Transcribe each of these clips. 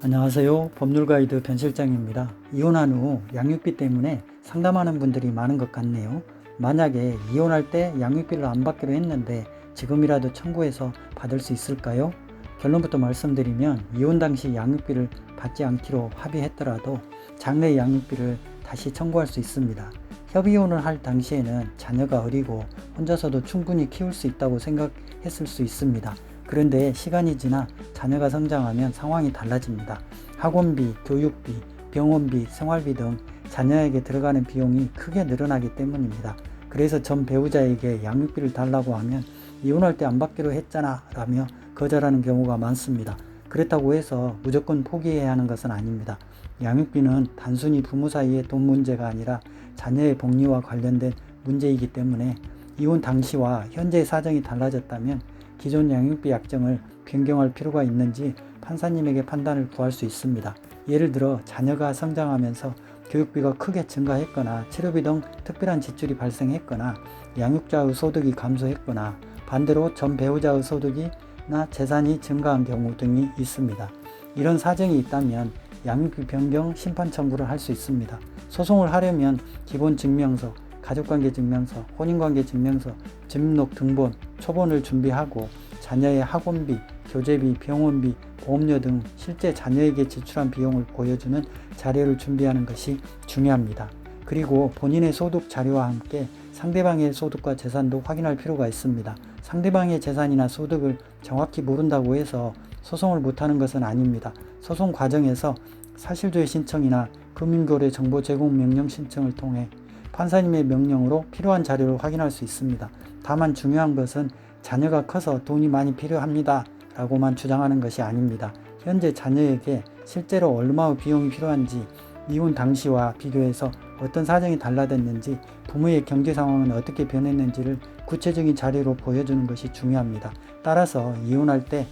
안녕하세요. 법률가이드 변실장입니다. 이혼한 후 양육비 때문에 상담하는 분들이 많은 것 같네요. 만약에 이혼할 때 양육비를 안 받기로 했는데 지금이라도 청구해서 받을 수 있을까요? 결론부터 말씀드리면 이혼 당시 양육비를 받지 않기로 합의했더라도 장래 양육비를 다시 청구할 수 있습니다. 협의혼을 할 당시에는 자녀가 어리고 혼자서도 충분히 키울 수 있다고 생각했을 수 있습니다. 그런데 시간이 지나 자녀가 성장하면 상황이 달라집니다. 학원비, 교육비, 병원비, 생활비 등 자녀에게 들어가는 비용이 크게 늘어나기 때문입니다. 그래서 전 배우자에게 양육비를 달라고 하면 이혼할 때 안 받기로 했잖아 라며 거절하는 경우가 많습니다. 그렇다고 해서 무조건 포기해야 하는 것은 아닙니다. 양육비는 단순히 부모 사이의 돈 문제가 아니라 자녀의 복리와 관련된 문제이기 때문에 이혼 당시와 현재의 사정이 달라졌다면 기존 양육비 약정을 변경할 필요가 있는지 판사님에게 판단을 구할 수 있습니다. 예를 들어 자녀가 성장하면서 교육비가 크게 증가했거나 치료비 등 특별한 지출이 발생했거나 양육자의 소득이 감소했거나 반대로 전 배우자의 소득이나 재산이 증가한 경우 등이 있습니다. 이런 사정이 있다면 양육비 변경 심판 청구를 할 수 있습니다. 소송을 하려면 기본 증명서, 가족관계 증명서, 혼인관계 증명서, 집록 등본, 초본을 준비하고 자녀의 학원비, 교재비, 병원비, 보험료 등 실제 자녀에게 지출한 비용을 보여주는 자료를 준비하는 것이 중요합니다. 그리고 본인의 소득 자료와 함께 상대방의 소득과 재산도 확인할 필요가 있습니다. 상대방의 재산이나 소득을 정확히 모른다고 해서 소송을 못하는 것은 아닙니다. 소송 과정에서 사실조회 신청이나 금융거래 정보 제공 명령 신청을 통해 판사님의 명령으로 필요한 자료를 확인할 수 있습니다. 다만 중요한 것은 자녀가 커서 돈이 많이 필요합니다 라고만 주장하는 것이 아닙니다. 현재 자녀에게 실제로 얼마의 비용이 필요한지, 이혼 당시와 비교해서 어떤 사정이 달라졌는지, 부모의 경제 상황은 어떻게 변했는지를 구체적인 자료로 보여주는 것이 중요합니다. 따라서 이혼할 때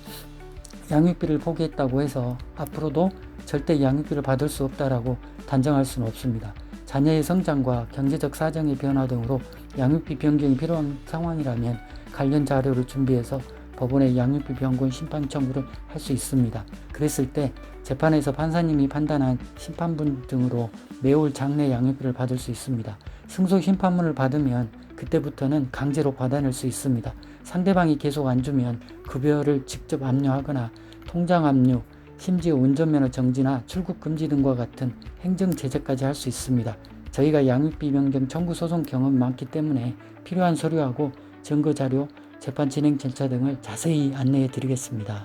양육비를 포기했다고 해서 앞으로도 절대 양육비를 받을 수 없다라고 단정할 수는 없습니다. 자녀의 성장과 경제적 사정의 변화 등으로 양육비 변경이 필요한 상황이라면 관련 자료를 준비해서 법원에 양육비 변경 심판 청구를 할 수 있습니다. 그랬을 때 재판에서 판사님이 판단한 심판분 등으로 매월 장래 양육비를 받을 수 있습니다. 승소 심판문을 받으면 그때부터는 강제로 받아낼 수 있습니다. 상대방이 계속 안 주면 급여를 직접 압류하거나 통장 압류, 심지어 운전면허 정지나 출국 금지 등과 같은 행정 제재까지 할 수 있습니다. 저희가 양육비 변경 청구 소송 경험이 많기 때문에 필요한 서류하고 증거 자료, 재판 진행 절차 등을 자세히 안내해 드리겠습니다.